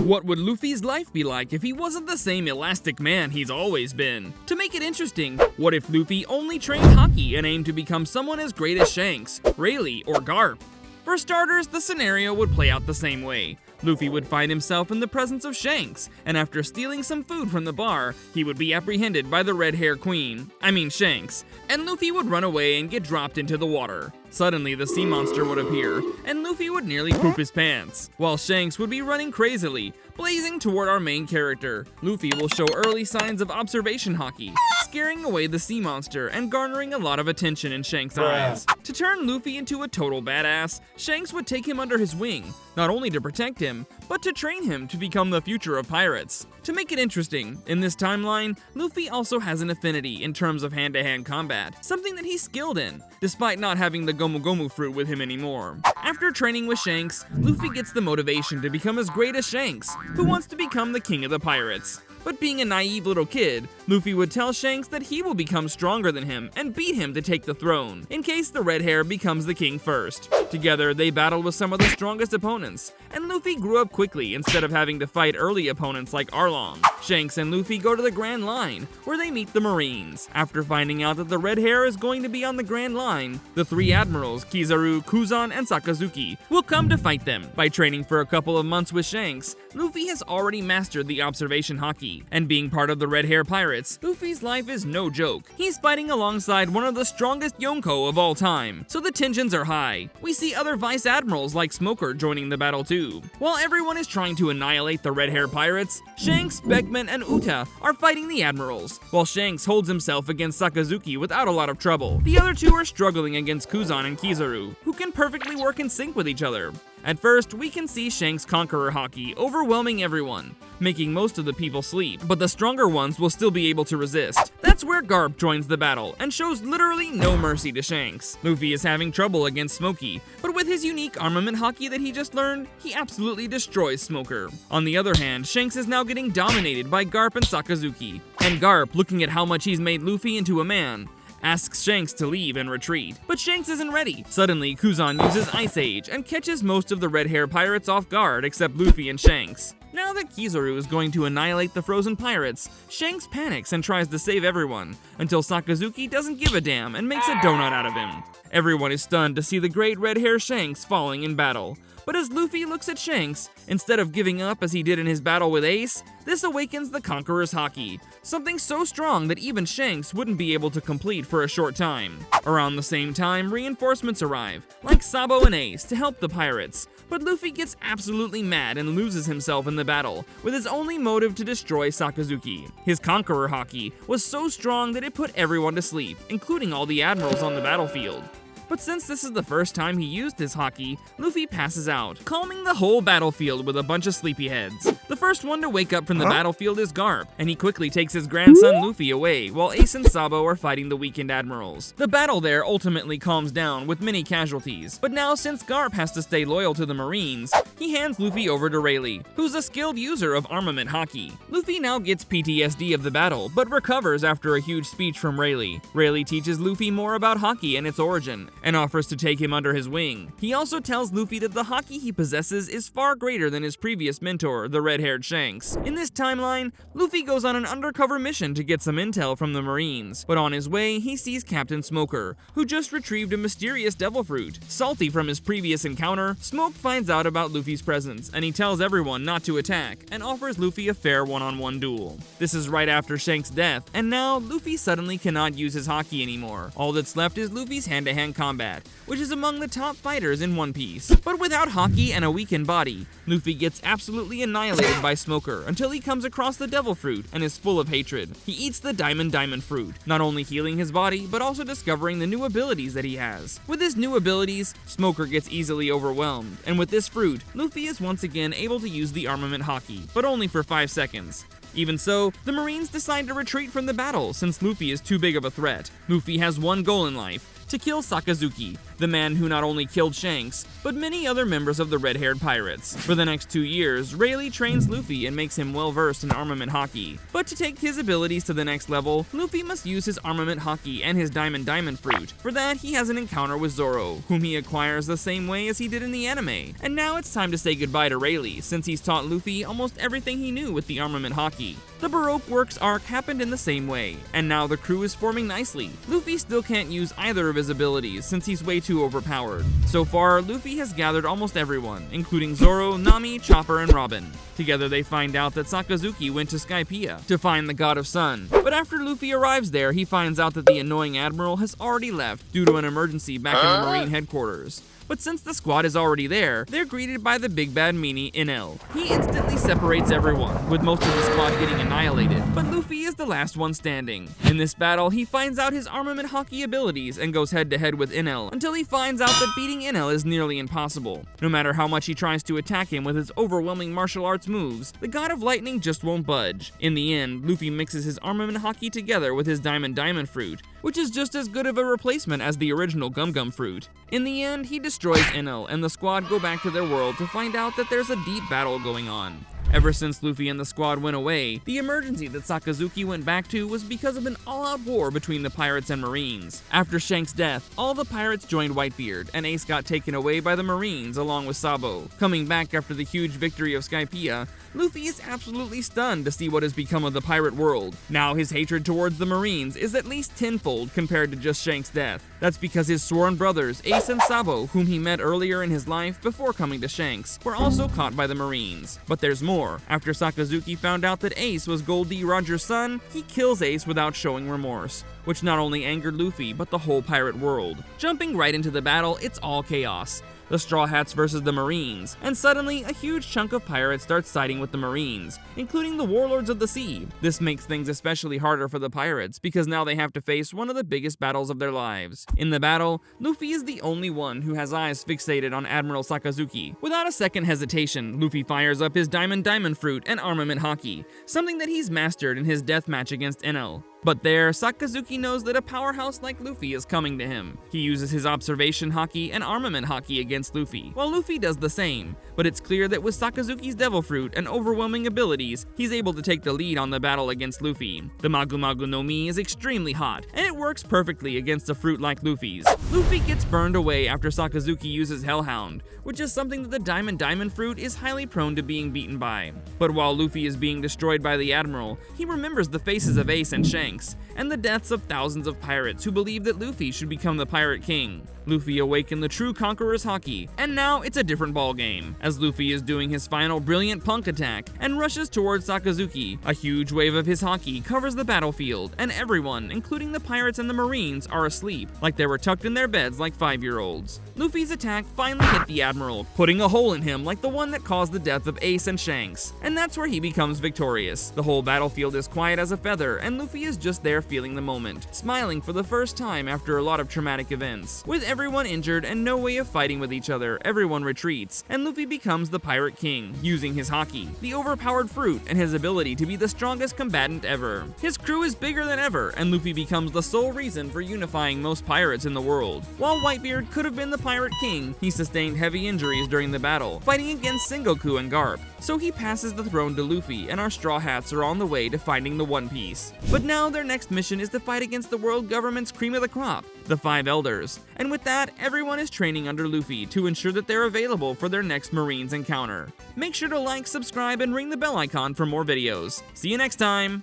What would Luffy's life be like if he wasn't the same elastic man he's always been? To make it interesting, what if Luffy only trained Haki and aimed to become someone as great as Shanks, Rayleigh, or Garp? For starters, the scenario would play out the same way. Luffy would find himself in the presence of Shanks, and after stealing some food from the bar, he would be apprehended by the red-hair queen, Shanks, and Luffy would run away and get dropped into the water. Suddenly, the sea monster would appear, and Luffy would nearly poop his pants, while Shanks would be running crazily, blazing toward our main character. Luffy will show early signs of observation Haki, scaring away the sea monster and garnering a lot of attention in Shanks' eyes. To turn Luffy into a total badass, Shanks would take him under his wing, not only to protect him, but to train him to become the future of pirates. To make it interesting, in this timeline, Luffy also has an affinity in terms of hand-to-hand combat, something that he's skilled in, despite not having the Gomu Gomu fruit with him anymore. After training with Shanks, Luffy gets the motivation to become as great as Shanks, who wants to become the king of the pirates. But being a naive little kid, Luffy would tell Shanks that he will become stronger than him and beat him to take the throne, in case the red hair becomes the king first. Together, they battled with some of the strongest opponents, and Luffy grew up quickly instead of having to fight early opponents like Arlong. Shanks and Luffy go to the Grand Line, where they meet the Marines. After finding out that the red hair is going to be on the Grand Line, the three admirals, Kizaru, Kuzan, and Sakazuki, will come to fight them. By training for a couple of months with Shanks, Luffy has already mastered the observation Haki, and being part of the Red Hair Pirates, Luffy's life is no joke. He's fighting alongside one of the strongest Yonko of all time, so the tensions are high. We see other vice admirals like Smoker joining the battle too. While everyone is trying to annihilate the Red Hair Pirates, Shanks, Beckman, and Uta are fighting the admirals, while Shanks holds himself against Sakazuki without a lot of trouble. The other two are struggling against Kuzan and Kizaru, who can perfectly work in sync with each other. At first, we can see Shanks' Conqueror Haki overwhelming everyone, making most of the people sleep, but the stronger ones will still be able to resist. That's where Garp joins the battle and shows literally no mercy to Shanks. Luffy is having trouble against Smokey, but with his unique armament Haki that he just learned, he absolutely destroys Smoker. On the other hand, Shanks is now getting dominated by Garp and Sakazuki, and Garp, looking at how much he's made Luffy into a man, asks Shanks to leave and retreat, but Shanks isn't ready. Suddenly, Kuzan uses Ice Age and catches most of the Red Hair Pirates off guard except Luffy and Shanks. Now that Kizaru is going to annihilate the frozen pirates, Shanks panics and tries to save everyone, until Sakazuki doesn't give a damn and makes a donut out of him. Everyone is stunned to see the great red hair Shanks falling in battle. But as Luffy looks at Shanks, instead of giving up as he did in his battle with Ace, this awakens the Conqueror's Haki, something so strong that even Shanks wouldn't be able to complete for a short time. Around the same time, reinforcements arrive, like Sabo and Ace, to help the pirates, but Luffy gets absolutely mad and loses himself in the battle, with his only motive to destroy Sakazuki. His Conqueror Haki was so strong that it put everyone to sleep, including all the admirals on the battlefield. But since this is the first time he used his Haki, Luffy passes out, calming the whole battlefield with a bunch of sleepyheads. The first one to wake up from the battlefield is Garp, and he quickly takes his grandson Luffy away, while Ace and Sabo are fighting the weakened admirals. The battle there ultimately calms down with many casualties, but now since Garp has to stay loyal to the Marines, he hands Luffy over to Rayleigh, who's a skilled user of armament Haki. Luffy now gets PTSD of the battle, but recovers after a huge speech from Rayleigh. Rayleigh teaches Luffy more about Haki and its origin, and offers to take him under his wing. He also tells Luffy that the Haki he possesses is far greater than his previous mentor, the red-haired Shanks. In this timeline, Luffy goes on an undercover mission to get some intel from the Marines, but on his way, he sees Captain Smoker, who just retrieved a mysterious devil fruit. Salty from his previous encounter, Smoke finds out about Luffy's presence, and he tells everyone not to attack, and offers Luffy a fair one-on-one duel. This is right after Shanks' death, and now Luffy suddenly cannot use his Haki anymore. All that's left is Luffy's hand-to-hand combat, which is among the top fighters in One Piece. But without Haki and a weakened body, Luffy gets absolutely annihilated by Smoker until he comes across the devil fruit and is full of hatred. He eats the diamond fruit, not only healing his body, but also discovering the new abilities that he has. With his new abilities, Smoker gets easily overwhelmed, and with this fruit, Luffy is once again able to use the armament Haki, but only for 5 seconds. Even so, the Marines decide to retreat from the battle since Luffy is too big of a threat. Luffy has one goal in life: to kill Sakazuki, the man who not only killed Shanks, but many other members of the red-haired pirates. For the next 2 years, Rayleigh trains Luffy and makes him well-versed in armament Haki. But to take his abilities to the next level, Luffy must use his armament Haki and his diamond fruit. For that, he has an encounter with Zoro, whom he acquires the same way as he did in the anime. And now it's time to say goodbye to Rayleigh, since he's taught Luffy almost everything he knew with the armament Haki. The Baroque Works arc happened in the same way, and now the crew is forming nicely. Luffy still can't use either of his abilities since he's way too overpowered. So far, Luffy has gathered almost everyone, including Zoro, Nami, Chopper, and Robin. Together they find out that Sakazuki went to Skypiea to find the God of Sun. But after Luffy arrives there, he finds out that the annoying admiral has already left due to an emergency back in the Marine headquarters. But since the squad is already there, they're greeted by the big bad meanie, Enel. He instantly separates everyone, with most of the squad getting annihilated, but Luffy is the last one standing. In this battle, he finds out his armament Haki abilities and goes head-to-head with Enel, until he finds out that beating Enel is nearly impossible. No matter how much he tries to attack him with his overwhelming martial arts moves, the God of Lightning just won't budge. In the end, Luffy mixes his armament Haki together with his diamond fruit, which is just as good of a replacement as the original Gum fruit. In the end, he destroys Enel, and the squad go back to their world to find out that there's a deep battle going on. Ever since Luffy and the squad went away, the emergency that Sakazuki went back to was because of an all-out war between the pirates and Marines. After Shanks' death, all the pirates joined Whitebeard, and Ace got taken away by the Marines along with Sabo. Coming back after the huge victory of Skypiea, Luffy is absolutely stunned to see what has become of the pirate world. Now his hatred towards the Marines is at least tenfold compared to just Shanks' death. That's because his sworn brothers, Ace and Sabo, whom he met earlier in his life before coming to Shanks, were also caught by the Marines. But there's more. After Sakazuki found out that Ace was Gold D. Roger's son, he kills Ace without showing remorse, which not only angered Luffy, but the whole pirate world. Jumping right into the battle, it's all chaos. The Straw Hats versus the Marines, and suddenly a huge chunk of pirates starts siding with the Marines, including the Warlords of the Sea. This makes things especially harder for the pirates, because now they have to face one of the biggest battles of their lives. In the battle, Luffy is the only one who has eyes fixated on Admiral Sakazuki. Without a second hesitation, Luffy fires up his diamond fruit and armament Haki, something that he's mastered in his death match against Enel. But there, Sakazuki knows that a powerhouse like Luffy is coming to him. He uses his observation Haki and armament Haki against Luffy, while Luffy does the same. But it's clear that with Sakazuki's Devil Fruit and overwhelming abilities, he's able to take the lead on the battle against Luffy. The Magu Magu no Mi is extremely hot, and it works perfectly against a fruit like Luffy's. Luffy gets burned away after Sakazuki uses Hellhound, which is something that the diamond fruit is highly prone to being beaten by. But while Luffy is being destroyed by the Admiral, he remembers the faces of Ace and Shanks, and the deaths of thousands of pirates who believed that Luffy should become the Pirate King. Luffy awakened the true Conqueror's Haki, and now it's a different ballgame, as Luffy is doing his final brilliant punk attack and rushes towards Sakazuki. A huge wave of his Haki covers the battlefield, and everyone, including the pirates and the Marines, are asleep, like they were tucked in their beds like 5-year-olds. Luffy's attack finally hit the Admiral, putting a hole in him like the one that caused the death of Ace and Shanks, and that's where he becomes victorious. The whole battlefield is quiet as a feather, and Luffy is just there feeling the moment, smiling for the first time after a lot of traumatic events. With everyone injured and no way of fighting with each other, everyone retreats, and Luffy becomes the Pirate King, using his Haki, the overpowered fruit, and his ability to be the strongest combatant ever. His crew is bigger than ever, and Luffy becomes the sole reason for unifying most pirates in the world. While Whitebeard could have been the Pirate King, he sustained heavy injuries during the battle, fighting against Sengoku and Garp, so he passes the throne to Luffy, and our Straw Hats are on the way to finding the One Piece. But now their next mission is to fight against the world government's cream of the crop, the Five Elders, and with that, everyone is training under Luffy to ensure that they're available for their next Marines encounter. Make sure to like, subscribe, and ring the bell icon for more videos. See you next time!